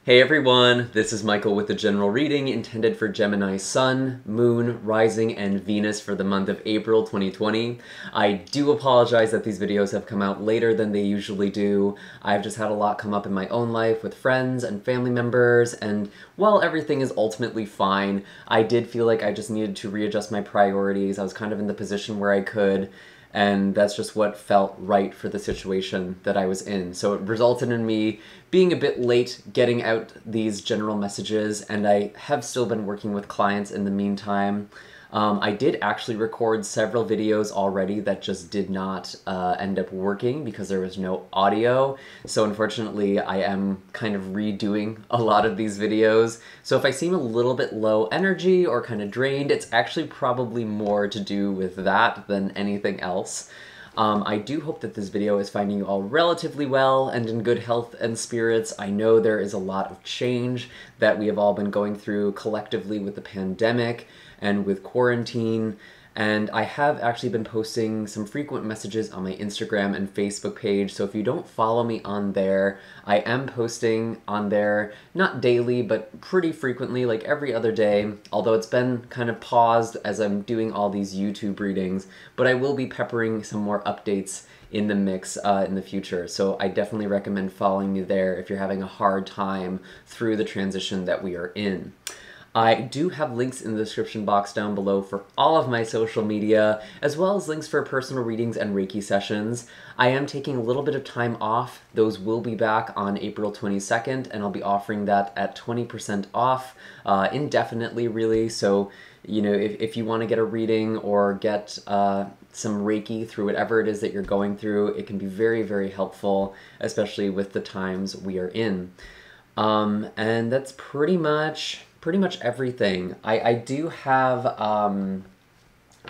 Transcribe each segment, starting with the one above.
Hey everyone, this is Michael with the general reading intended for Gemini Sun, Moon, Rising, and Venus for the month of April 2020. I do apologize that these videos have come out later than they usually do. I've just had a lot come up in my own life with friends and family members, and while everything is ultimately fine, I did feel like I just needed to readjust my priorities. I was kind of in the position where I could, and that's just what felt right for the situation that I was in. So it resulted in me being a bit late getting out these general messages, and I have still been working with clients in the meantime. I did actually record several videos already that just did not end up working because there was no audio. So unfortunately, I am kind of redoing a lot of these videos. So if I seem a little bit low energy or kind of drained, it's actually probably more to do with that than anything else. I do hope that this video is finding you all relatively well and in good health and spirits. I know there is a lot of change that we have all been going through collectively with the pandemic and with quarantine, and I have actually been posting some frequent messages on my Instagram and Facebook page, so if you don't follow me on there, I am posting on there, not daily, but pretty frequently, like every other day, although it's been kind of paused as I'm doing all these YouTube readings, but I will be peppering some more updates in the mix in the future, so I definitely recommend following me there if you're having a hard time through the transition that we are in. I do have links in the description box down below for all of my social media, as well as links for personal readings and Reiki sessions. I am taking a little bit of time off. Those will be back on April 22nd, and I'll be offering that at 20% off indefinitely, really. So, you know, if you want to get a reading or get some Reiki through whatever it is that you're going through, it can be very, very helpful, especially with the times we are in. And that's pretty much everything. I do have a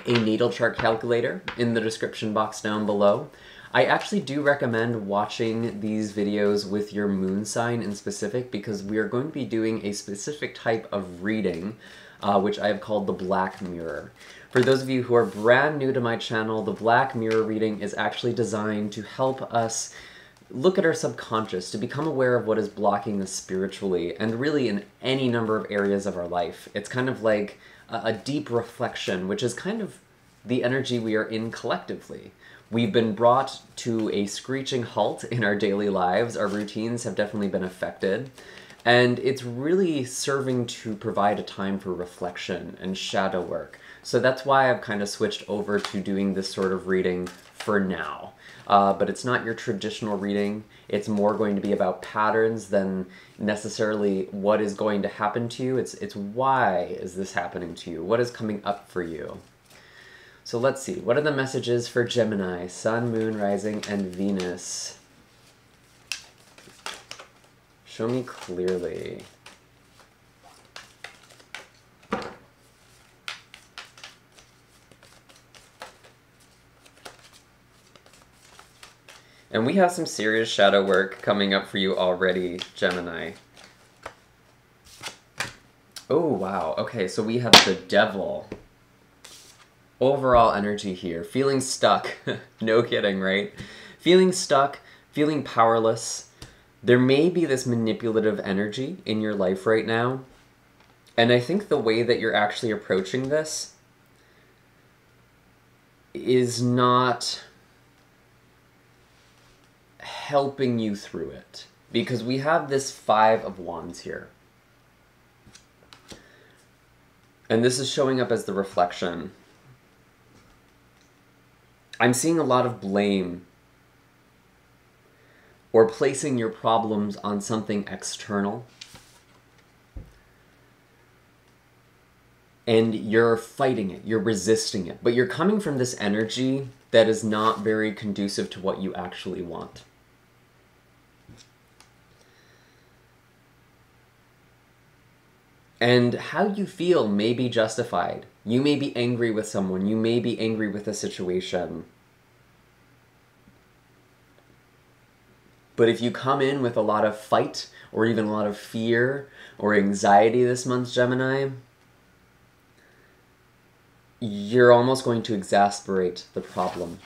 natal chart calculator in the description box down below. I actually do recommend watching these videos with your moon sign in specific because we are going to be doing a specific type of reading, which I have called the Black Mirror. For those of you who are brand new to my channel, the Black Mirror reading is actually designed to help us look at our subconscious, to become aware of what is blocking us spiritually, and really in any number of areas of our life. It's kind of like a deep reflection, which is kind of the energy we are in collectively. We've been brought to a screeching halt in our daily lives. Our routines have definitely been affected. And it's really serving to provide a time for reflection and shadow work. So that's why I've kind of switched over to doing this sort of reading for now. But it's not your traditional reading. It's more going to be about patterns than necessarily what is going to happen to you. It's why is this happening to you? What is coming up for you? So let's see. What are the messages for Gemini, Sun, Moon, Rising, and Venus? Show me clearly. And we have some serious shadow work coming up for you already, Gemini. Oh, wow. Okay, so we have the Devil. Overall energy here. Feeling stuck. No kidding, right? Feeling stuck, feeling powerless. There may be this manipulative energy in your life right now. And I think the way that you're actually approaching this is not helping you through it, because we have this Five of Wands here, and this is showing up as the reflection. I'm seeing a lot of blame or placing your problems on something external, and you're fighting it, you're resisting it, but you're coming from this energy that is not very conducive to what you actually want. And how you feel may be justified. You may be angry with someone. You may be angry with a situation. But if you come in with a lot of fight or even a lot of fear or anxiety this month, Gemini, you're almost going to exacerbate the problem.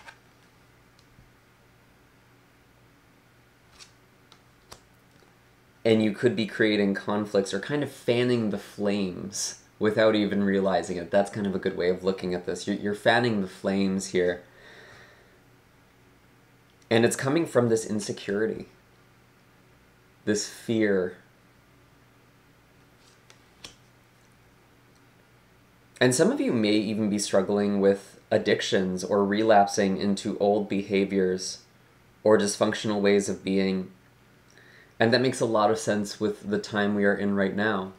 And you could be creating conflicts or kind of fanning the flames without even realizing it. That's kind of a good way of looking at this. You're fanning the flames here. And it's coming from this insecurity, this fear. And some of you may even be struggling with addictions or relapsing into old behaviors or dysfunctional ways of being. And that makes a lot of sense with the time we are in right now.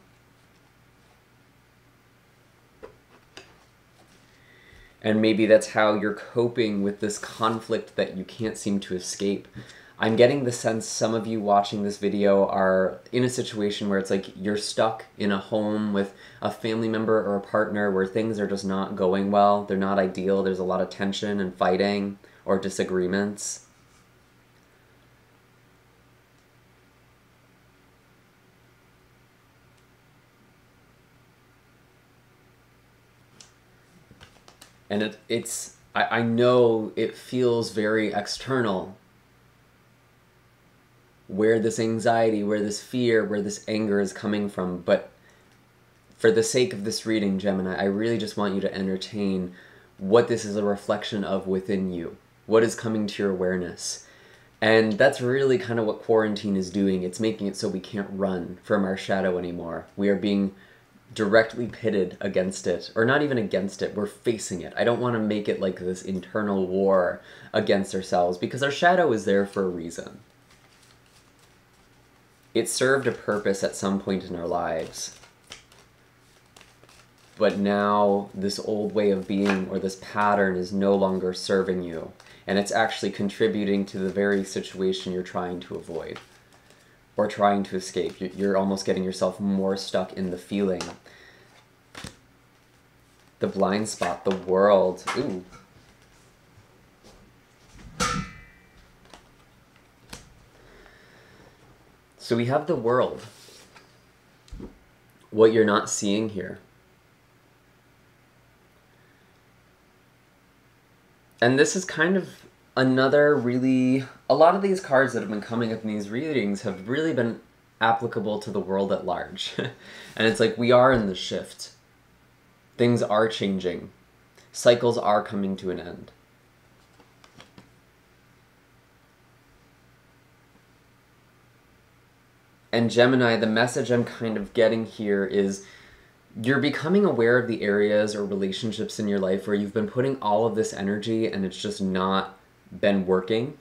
And maybe that's how you're coping with this conflict that you can't seem to escape. I'm getting the sense some of you watching this video are in a situation where it's like you're stuck in a home with a family member or a partner where things are just not going well. They're not ideal. There's a lot of tension and fighting or disagreements. And I know it feels very external, where this anxiety, where this fear, where this anger is coming from. But for the sake of this reading, Gemini, I really just want you to entertain what this is a reflection of within you, what is coming to your awareness. And that's really kind of what quarantine is doing. It's making it so we can't run from our shadow anymore. We are being directly pitted against it, or not even against it, we're facing it. I don't want to make it like this internal war against ourselves, because our shadow is there for a reason. It served a purpose at some point in our lives. But now this old way of being or this pattern is no longer serving you, and it's actually contributing to the very situation you're trying to avoid or trying to escape. You're almost getting yourself more stuck in the feeling. The blind spot, the world. Ooh. So we have the world. What you're not seeing here. And this is kind of another really, a lot of these cards that have been coming up in these readings have really been applicable to the world at large. And it's like we are in the shift. Things are changing. Cycles are coming to an end. And Gemini, the message I'm kind of getting here is you're becoming aware of the areas or relationships in your life where you've been putting all of this energy and it's just not been working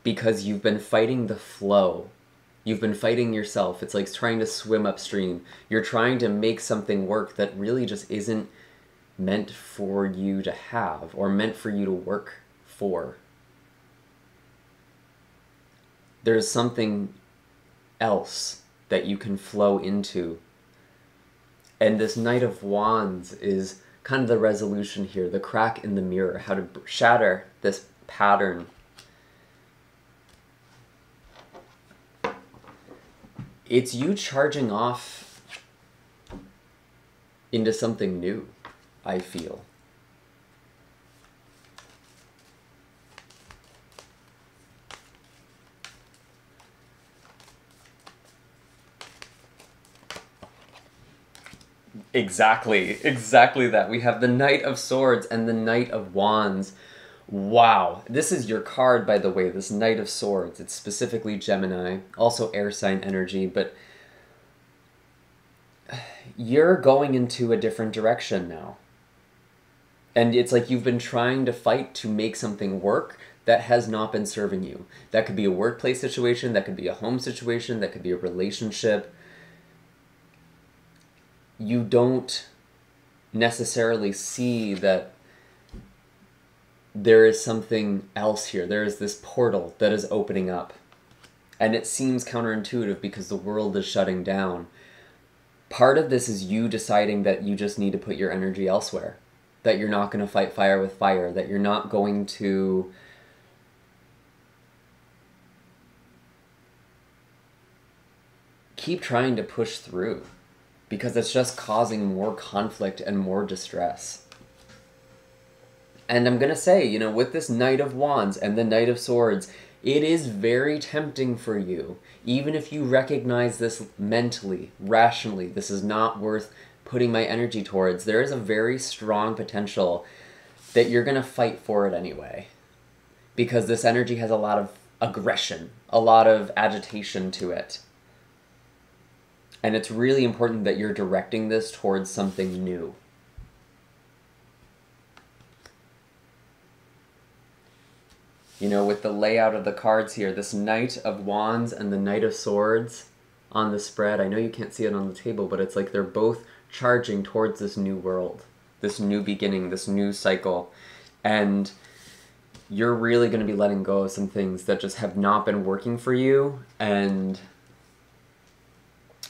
because you've been fighting the flow. You've been fighting yourself. It's like trying to swim upstream. You're trying to make something work that really just isn't meant for you to have or meant for you to work for. There's something else that you can flow into. And this Knight of Wands is kind of the resolution here, the crack in the mirror, how to shatter this pattern. It's you charging off into something new, I feel. Exactly that. We have the Knight of Swords and the Knight of Wands. Wow. This is your card, by the way, this Knight of Swords. It's specifically Gemini, also air sign energy, but you're going into a different direction now. And it's like you've been trying to fight to make something work that has not been serving you. That could be a workplace situation, that could be a home situation, that could be a relationship. You don't necessarily see that there is something else here. There is this portal that is opening up. And it seems counterintuitive because the world is shutting down. Part of this is you deciding that you just need to put your energy elsewhere. That you're not going to fight fire with fire. That you're not going to keep trying to push through. Because it's just causing more conflict and more distress. And I'm going to say, you know, with this Knight of Wands and the Knight of Swords, It is very tempting for you, even if you recognize this mentally, rationally, this is not worth putting my energy towards. There is a very strong potential that you're going to fight for it anyway. Because this energy has a lot of aggression, a lot of agitation to it. And it's really important that you're directing this towards something new. You know, with the layout of the cards here, this Knight of Wands and the Knight of Swords on the spread, I know you can't see it on the table, but it's like they're both charging towards this new world, this new beginning, this new cycle. And you're really going to be letting go of some things that just have not been working for you and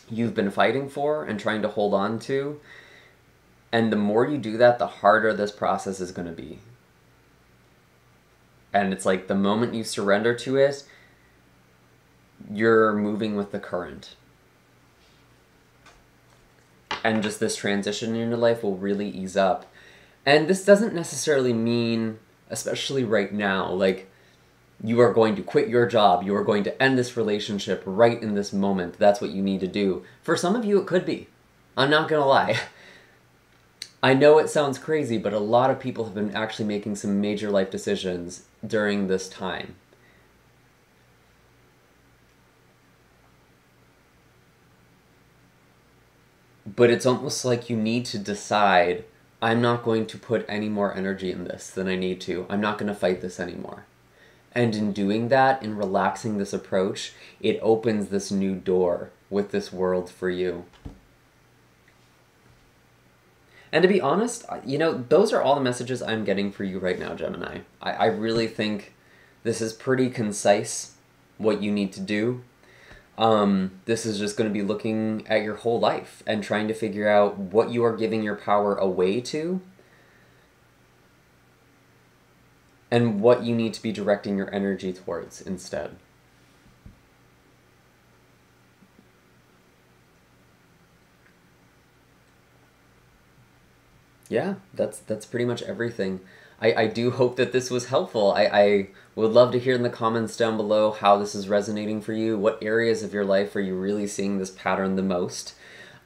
you've been fighting for and trying to hold on to. And the more you do that, the harder this process is going to be. And it's like the moment you surrender to it, you're moving with the current. And just this transition in your life will really ease up. And this doesn't necessarily mean, especially right now, like you are going to quit your job, you are going to end this relationship right in this moment. That's what you need to do. For some of you, it could be. I'm not gonna lie. I know it sounds crazy, but a lot of people have been actually making some major life decisions during this time. But it's almost like you need to decide, I'm not going to put any more energy in this than I need to. I'm not going to fight this anymore. And in doing that, in relaxing this approach, it opens this new door with this world for you. And to be honest, you know, those are all the messages I'm getting for you right now, Gemini. I really think this is pretty concise, what you need to do. This is just going to be looking at your whole life and trying to figure out what you are giving your power away to and what you need to be directing your energy towards instead. Yeah, that's pretty much everything. I do hope that this was helpful. I would love to hear in the comments down below how this is resonating for you. What areas of your life are you really seeing this pattern the most?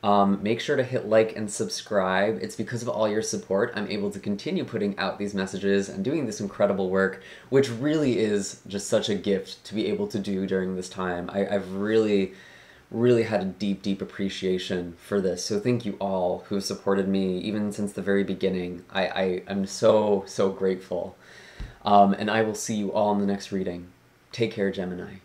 Make sure to hit like and subscribe. It's because of all your support I'm able to continue putting out these messages and doing this incredible work, which really is just such a gift to be able to do during this time. I've really had a deep appreciation for this. So thank you all who have supported me even since the very beginning. I'm so grateful. And I will see you all in the next reading. Take care, Gemini.